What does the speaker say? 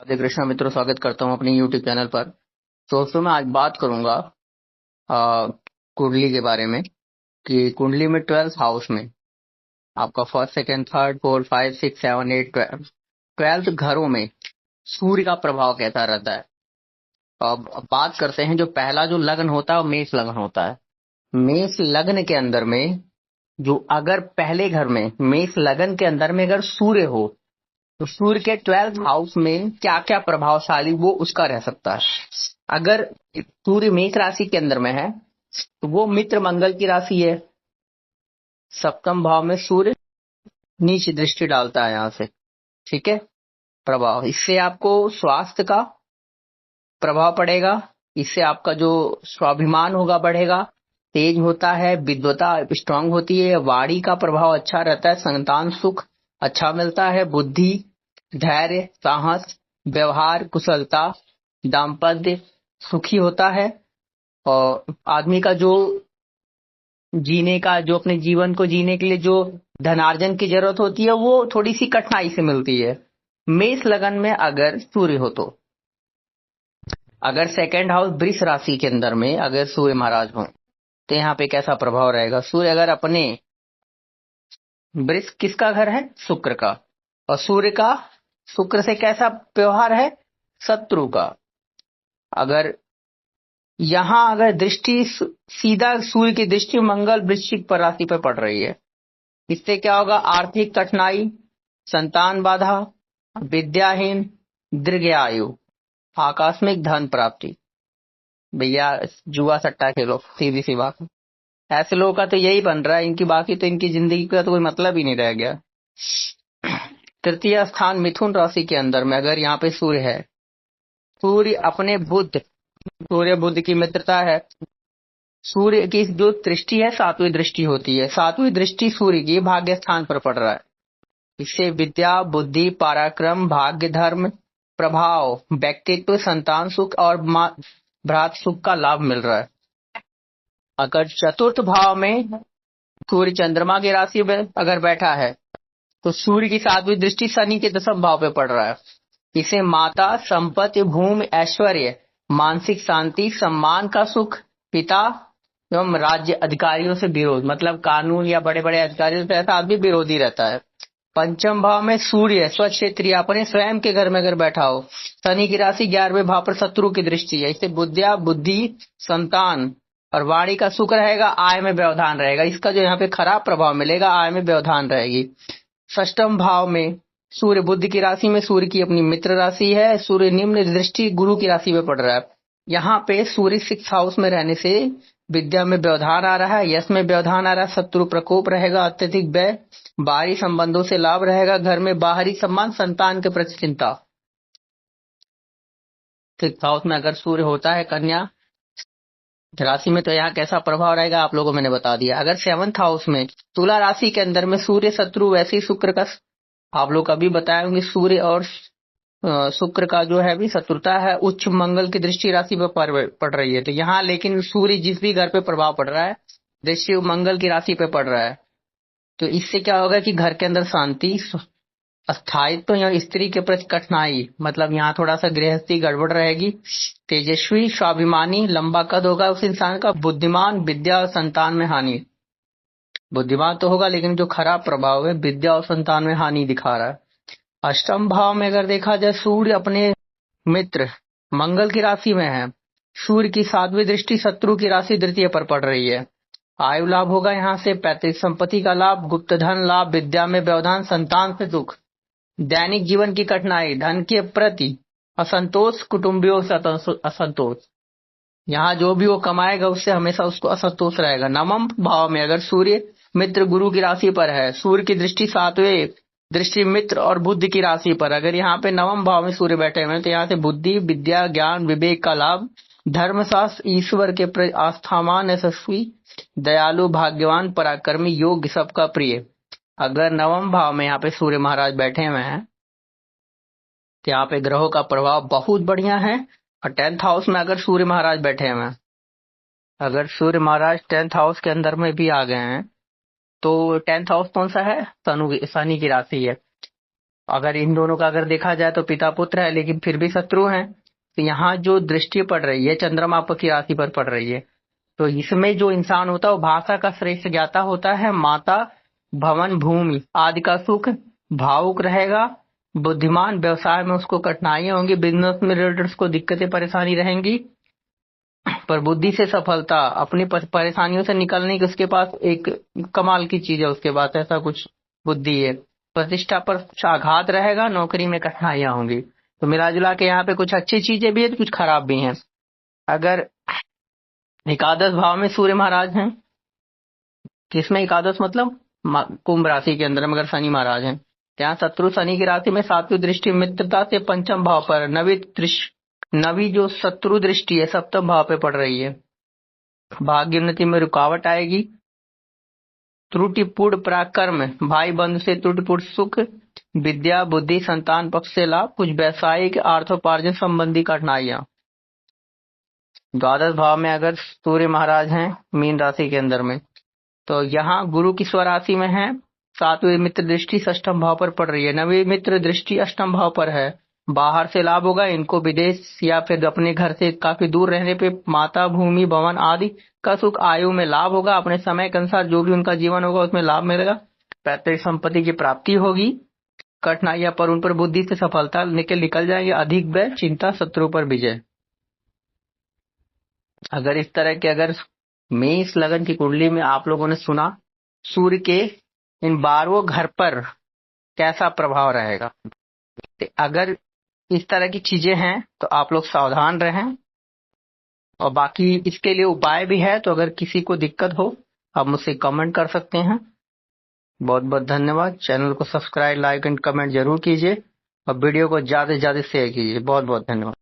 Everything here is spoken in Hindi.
राधे कृष्णा मित्रों, स्वागत करता हूँ अपने YouTube चैनल पर। दोस्तों, मैं आज बात करूंगा कुंडली के बारे में कि कुंडली में 12th हाउस में आपका first, second, third, fourth, 5, 6, 7, 8, 12th घरों में सूर्य का प्रभाव कैसा रहता है। अब बात करते हैं, जो पहला जो लग्न होता है वो मेष लग्न होता है। मेष लग्न के अंदर में जो अगर पहले घर में मेष लग्न के अंदर में अगर सूर्य हो तो सूर्य के 12th हाउस में क्या क्या प्रभावशाली वो उसका रह सकता है। अगर सूर्य मेष राशि के अंदर में है तो वो मित्र मंगल की राशि है। सप्तम भाव में सूर्य नीच दृष्टि डालता है यहाँ से। ठीक है, प्रभाव इससे आपको स्वास्थ्य का प्रभाव पड़ेगा। इससे आपका जो स्वाभिमान होगा बढ़ेगा, तेज होता है, विद्वता स्ट्रांग होती है, वाणी का प्रभाव अच्छा रहता है, संतान सुख अच्छा मिलता है, बुद्धि, धैर्य, साहस, व्यवहार, कुशलता, दाम्पत्य सुखी होता है। और आदमी का जो जीने का, जो अपने जीवन को जीने के लिए जो धनार्जन की जरूरत होती है वो थोड़ी सी कठिनाई से मिलती है। मेष लगन में अगर सूर्य हो तो, अगर सेकंड हाउस वृष राशि के अंदर में अगर सूर्य महाराज हो तो यहाँ पे कैसा प्रभाव रहेगा। सूर्य अगर अपने, वृष किसका घर है? शुक्र का। और सूर्य का शुक्र से कैसा व्यवहार है? शत्रु का। अगर यहाँ अगर दृष्टि सीधा सूर्य की दृष्टि मंगल वृश्चिक पर राशि पर पड़ रही है, इससे क्या होगा? आर्थिक कठिनाई, संतान बाधा, विद्याहीन, दीर्घ आयु, आकस्मिक धन प्राप्ति। भैया जुआ सट्टा खेलो, सीधी सी बात। ऐसे लोगों का तो यही बन रहा है, इनकी बाकी तो इनकी जिंदगी का तो कोई मतलब ही नहीं रह गया। तृतीय स्थान मिथुन राशि के अंदर में अगर यहाँ पे सूर्य है, सूर्य अपने बुध, सूर्य बुध की मित्रता है। सूर्य की जो दृष्टि है सातवीं दृष्टि होती है, सातवीं दृष्टि सूर्य की भाग्य स्थान पर पड़ रहा है। इससे विद्या, बुद्धि, पराक्रम, भाग्य, धर्म, प्रभाव, व्यक्तित्व, संतान सुख और भ्रात सुख का लाभ मिल रहा है। अगर चतुर्थ भाव में सूर्य चंद्रमा की राशि में अगर बैठा है तो सूर्य की सातवीं दृष्टि शनि के दसम भाव पे पड़ रहा है। इसे माता, संपत्ति, भूमि, ऐश्वर्य, मानसिक शांति, सम्मान का सुख, पिता एवं राज्य अधिकारियों से विरोध, मतलब कानून या बड़े बड़े अधिकारियों से ऐसा आदमी विरोधी रहता है। पंचम भाव में सूर्य स्वक्षेत्रीय अपने स्वयं के घर में अगर बैठा हो, शनि की राशि 11वें भाव पर शत्रु की दृष्टि है। इससे बुद्धिया, बुद्धि, संतान और वाणी का सुख रहेगा, आय में व्यवधान रहेगा। इसका जो यहाँ पे खराब प्रभाव मिलेगा, आय में व्यवधान रहेगी। षष्टम भाव में सूर्य बुध की राशि में, सूर्य की अपनी मित्र राशि है, सूर्य निम्न दृष्टि गुरु की राशि में पड़ रहा है। यहाँ पे सूर्य 6th हाउस में रहने से विद्या में व्यवधान आ रहा है, यश में व्यवधान आ रहा है, शत्रु प्रकोप रहेगा, अत्यधिक व्यय, बाहरी संबंधों से लाभ रहेगा, घर में बाहरी सम्मान, संतान के प्रति चिंता। 6th हाउस में अगर सूर्य होता है कन्या राशि में तो यहाँ कैसा प्रभाव रहेगा आप लोगों को मैंने बता दिया। अगर 7th हाउस में तुला राशि के अंदर में सूर्य शत्रु, वैसे ही शुक्र का, आप लोग अभी बताए होंगे, सूर्य और शुक्र का जो है भी शत्रुता है, उच्च मंगल की दृष्टि राशि पर पड़ रही है। तो यहाँ लेकिन सूर्य जिस भी घर पे प्रभाव पड़ रहा है, दृष्टि मंगल की राशि पे पड़ रहा है, तो इससे क्या होगा कि घर के अंदर शांति, स्थायित्व या स्त्री के प्रति कठिनाई, मतलब यहाँ थोड़ा सा गृहस्थी गड़बड़ रहेगी। तेजस्वी, स्वाभिमानी, लंबा कद होगा उस इंसान का, बुद्धिमान, विद्या और संतान में हानि। बुद्धिमान तो होगा लेकिन जो खराब प्रभाव है विद्या और संतान में हानि दिखा रहा है। अष्टम भाव में अगर देखा जाए, सूर्य अपने मित्र मंगल की राशि में है, सूर्य की 7वीं दृष्टि शत्रु की राशि द्वितीय पर पड़ रही है। आयु लाभ होगा यहाँ से, पैतृक संपत्ति का लाभ, गुप्त धन लाभ, विद्या में व्यवधान, संतान से दुख, दैनिक जीवन की कठिनाई, धन के प्रति असंतोष, कुटुंबियों से असंतोष। यहाँ जो भी वो कमाएगा उससे हमेशा उसको असंतोष रहेगा। नवम भाव में अगर सूर्य मित्र गुरु की राशि पर है, सूर्य की दृष्टि 7वें दृष्टि मित्र और बुद्धि की राशि पर, अगर यहाँ पे नवम भाव में सूर्य बैठे हुए हैं तो यहाँ से बुद्धि, विद्या, ज्ञान, विवेक का लाभ, धर्मशास्त्र, ईश्वर के प्रति आस्थावान, यशस्वी, दयालु, भाग्यवान, पराक्रमी, योग्य, सबका प्रिय। अगर नवम भाव में यहाँ पे सूर्य महाराज बैठे हुए हैं तो यहाँ पे ग्रहों का प्रभाव बहुत बढ़िया है। और 10th हाउस में अगर सूर्य महाराज बैठे हुए हैं, अगर सूर्य महाराज 10th हाउस के अंदर में भी आ गए हैं तो 10th हाउस कौन सा है? शनि की राशि है। अगर इन दोनों का अगर देखा जाए तो पिता पुत्र है, लेकिन फिर भी शत्रु हैं। तो यहाँ जो दृष्टि पड़ रही है चंद्रमा की राशि पर पड़ रही है, तो इसमें जो इंसान होता है वो भाषा का श्रेष्ठ ज्ञाता होता है, माता, भवन, भूमि आदि का सुख, भावुक रहेगा, बुद्धिमान, व्यवसाय में उसको कठिनाइयां होंगी, बिजनेस में रिलेटेड उसको दिक्कतें परेशानी रहेंगी, पर बुद्धि से सफलता, अपनी परेशानियों से निकलने की उसके पास एक कमाल की चीज है, उसके पास ऐसा कुछ बुद्धि है। प्रतिष्ठा पर कुछ आघात रहेगा, नौकरी में कठिनाइयां होंगी। तो मिला जुला के यहाँ पे कुछ अच्छी चीजें भी है तो कुछ खराब भी हैं। अगर एकादश भाव में सूर्य महाराज हैं, किसमें एकादश मतलब कुंभ राशि के अंदर में अगर शनि महाराज हैं, यहाँ शत्रु शनि की राशि में सातवीं दृष्टि मित्रता से पंचम भाव पर, नवी जो शत्रु दृष्टि है सप्तम भाव पे पड़ रही है। भाग्य उन्नति में रुकावट आएगी, त्रुटिपूर्ण पराक्रम, भाई बंधु से त्रुटिपूर्ण सुख, विद्या बुद्धि संतान पक्ष से लाभ, कुछ व्यवसायिक अर्थोपार्जन संबंधी कठिनाइयां। द्वादश भाव में अगर सूर्य महाराज हैं मीन राशि के अंदर में, तो यहाँ गुरु की स्वराशि में है, सातवीं मित्र दृष्टि षष्ठम भाव पर पड़ रही है, नवी मित्र दृष्टि अष्टम भाव पर है। बाहर से लाभ होगा, इनको विदेश या फिर अपने घर से काफी दूर रहने पे माता, भूमि, भवन आदि का सुख, आयु में लाभ होगा, अपने समय के अनुसार जो भी उनका जीवन होगा उसमें लाभ मिलेगा, पैतृक संपत्ति की प्राप्ति होगी, कठिनाइयां पर उन पर बुद्धि से सफलता निकल जाएंगे, अधिक व्यय, चिंता, शत्रु पर विजय। अगर इस तरह के अगर मेष लगन की कुंडली में आप लोगों ने सुना सूर्य के इन 12 घर पर कैसा प्रभाव रहेगा, तो अगर इस तरह की चीजें हैं तो आप लोग सावधान रहें। और बाकी इसके लिए उपाय भी है, तो अगर किसी को दिक्कत हो आप मुझसे कमेंट कर सकते हैं। बहुत बहुत धन्यवाद। चैनल को सब्सक्राइब, लाइक एंड कमेंट जरूर कीजिए और वीडियो को ज्यादा से ज्यादा शेयर कीजिए। बहुत बहुत धन्यवाद।